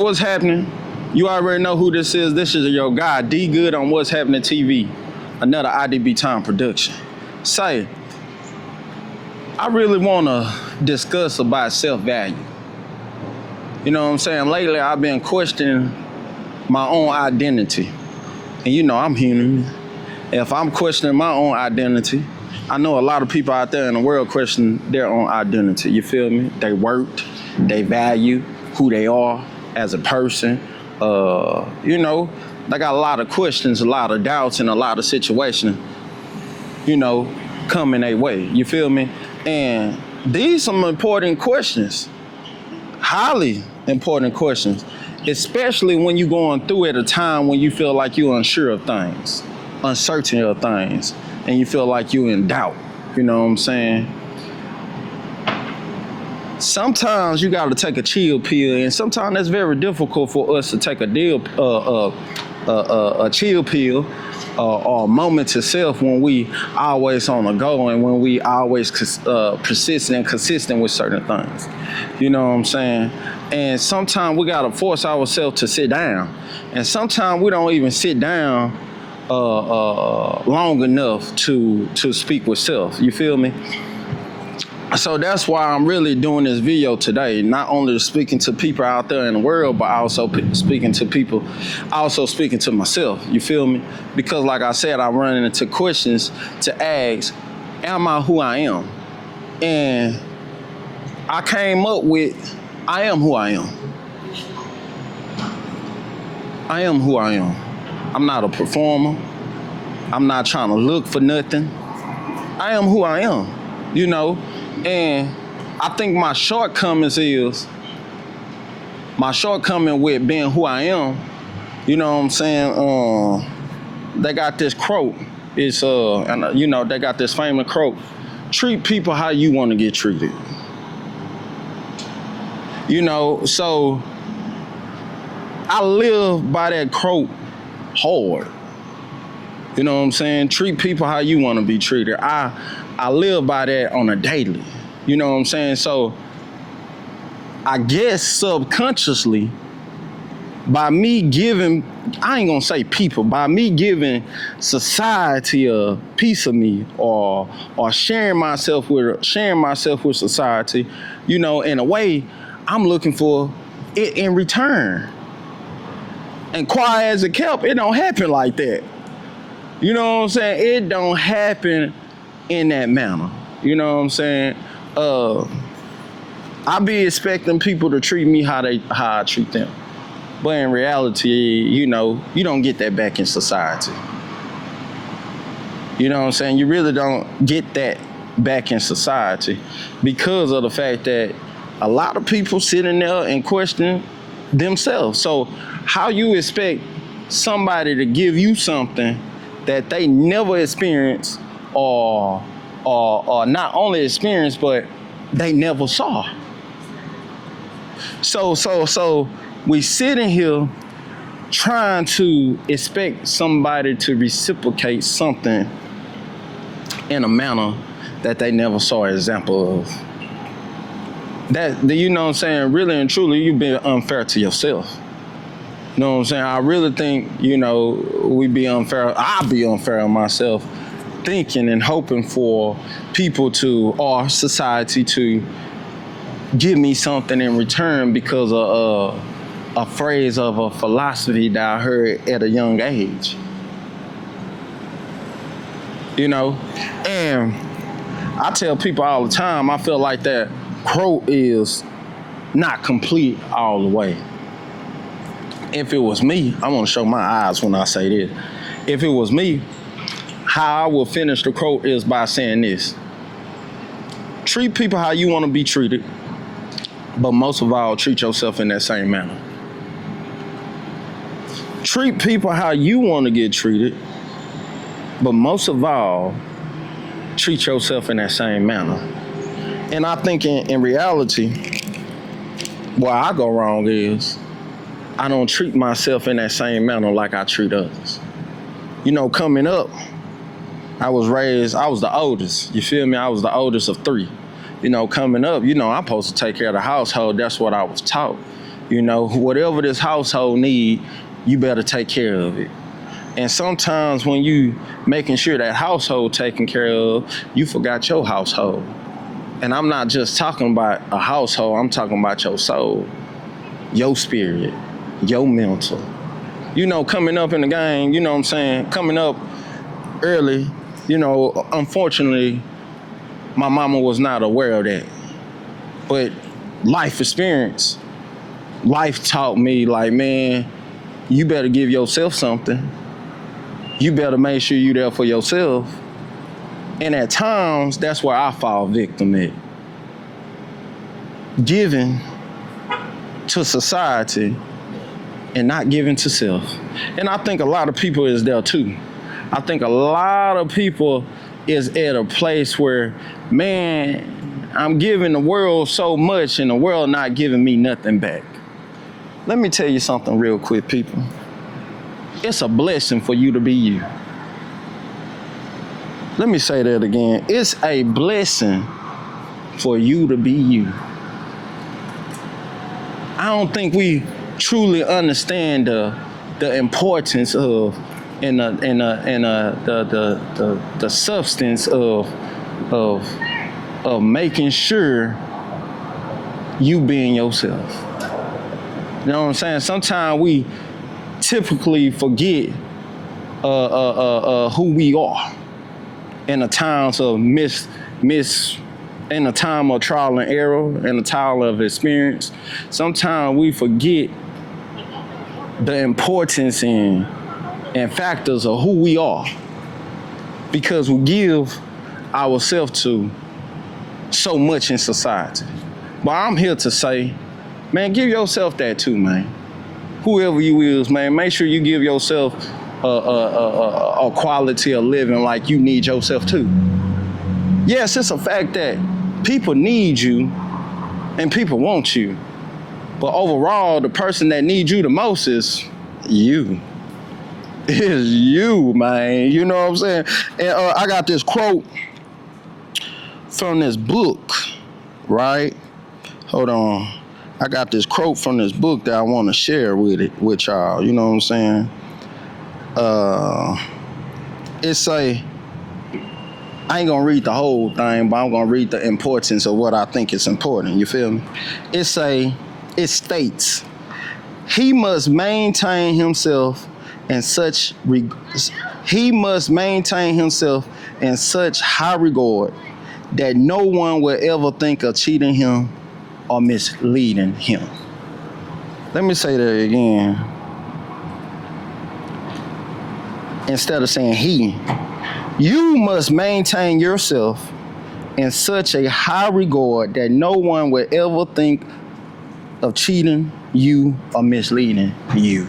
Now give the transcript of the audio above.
What's happening? You already know who this is. This is your guy, D Good on What's Happening TV. Another IDB Time production. Say, I really want to discuss about self-value. You know what I'm saying? Lately, I've been questioning my own identity. And you know, I'm human. If I'm questioning my own identity, I know a lot of people out there in the world question their own identity. You feel me? They worth, they value who they are as a person. You know, they got a lot of questions, a lot of doubts, and a lot of situations, you know, coming their way. You feel me? And these some important questions, highly important questions, especially when you're going through at a time when you feel like you're unsure of things, uncertain of things, and you feel like you're in doubt. You know what I'm saying? Sometimes you got to take a chill pill, and sometimes that's very difficult for us to take a chill pill or a moment to self when we always on the go and when we always persistent and consistent with certain things. You know what I'm saying? And sometimes we got to force ourselves to sit down, and sometimes we don't even sit down long enough to speak with self. You feel me? So that's why I'm really doing this video today, not only speaking to people out there in the world, but also speaking to people, also speaking to myself, you feel me? Because like I said, I'm running into questions to ask, am I who I am? And I came up with, I am who I am. I am who I am. I'm not a performer. I'm not trying to look for nothing. I am who I am, you know? And I think my shortcoming with being who I am, you know what I'm saying? They got this quote. It's and you know, they got this famous quote: treat people how you want to get treated. You know, so I live by that quote hard. You know what I'm saying? Treat people how you want to be treated. I live by that on a daily. You know what I'm saying? So I guess subconsciously, by me giving, I ain't gonna say people, by me giving society a piece of me or sharing myself with society, you know, in a way, I'm looking for it in return. And quiet as it kept, it don't happen like that. You know what I'm saying? It don't happen in that manner. You know what I'm saying? I be expecting people to treat me how I treat them. But in reality, you know, you don't get that back in society. You know what I'm saying? You really don't get that back in society because of the fact that a lot of people sitting there and questioning themselves. So how you expect somebody to give you something that they never experienced or not only experienced, but they never saw? So we sitting here trying to expect somebody to reciprocate something in a manner that they never saw an example of. That, you know what I'm saying, really and truly, you've been unfair to yourself. You know what I'm saying? I really think, you know, we be unfair. I'll be unfair on myself, thinking and hoping for people to, or society to, give me something in return because of a phrase of a philosophy that I heard at a young age. You know? And I tell people all the time, I feel like that quote is not complete all the way. If it was me, I want to show my eyes when I say this. If it was me, how I will finish the quote is by saying this: treat people how you want to be treated, but most of all, treat yourself in that same manner. Treat people how you want to get treated, but most of all, treat yourself in that same manner. And I think in reality, where I go wrong is I don't treat myself in that same manner like I treat others. You know, coming up, I was the oldest. You feel me? I was the oldest of three. You know, coming up, you know, I'm supposed to take care of the household. That's what I was taught. You know, whatever this household need, you better take care of it. And sometimes when you making sure that household taken care of, you forgot your household. And I'm not just talking about a household, I'm talking about your soul, your spirit, your mental. You know, coming up in the game, you know what I'm saying, coming up early, you know, unfortunately, my mama was not aware of that. But life experience, life taught me, like, man, you better give yourself something. You better make sure you're there for yourself. And at times, that's where I fall victim at. Giving to society and not giving to self. And I think a lot of people is there too. I think a lot of people is at a place where, man, I'm giving the world so much and the world not giving me nothing back. Let me tell you something real quick, people. It's a blessing for you to be you. Let me say that again. It's a blessing for you to be you. I don't think we truly understand the importance of and the substance of making sure you being yourself. You know what I'm saying? Sometimes we typically forget who we are in the times of in a time of trial and error, in a time of experience. Sometimes we forget the importance and factors of who we are because we give ourselves to so much in society. But I'm here to say, man, give yourself that too, man. Whoever you is, man, make sure you give yourself a quality of living like you need yourself too. Yes, it's a fact that people need you and people want you. But overall, the person that needs you the most is you. Is you, man. You know what I'm saying? And I got this quote from this book, right? Hold on. I got this quote from this book that I want to share with y'all. You know what I'm saying? It say, I ain't gonna read the whole thing, but I'm gonna read the importance of what I think is important. You feel me? It states, he must maintain himself in such high regard that no one will ever think of cheating him or misleading him. Let me say that again. Instead of saying he, you must maintain yourself in such a high regard that no one will ever think of cheating you or misleading you.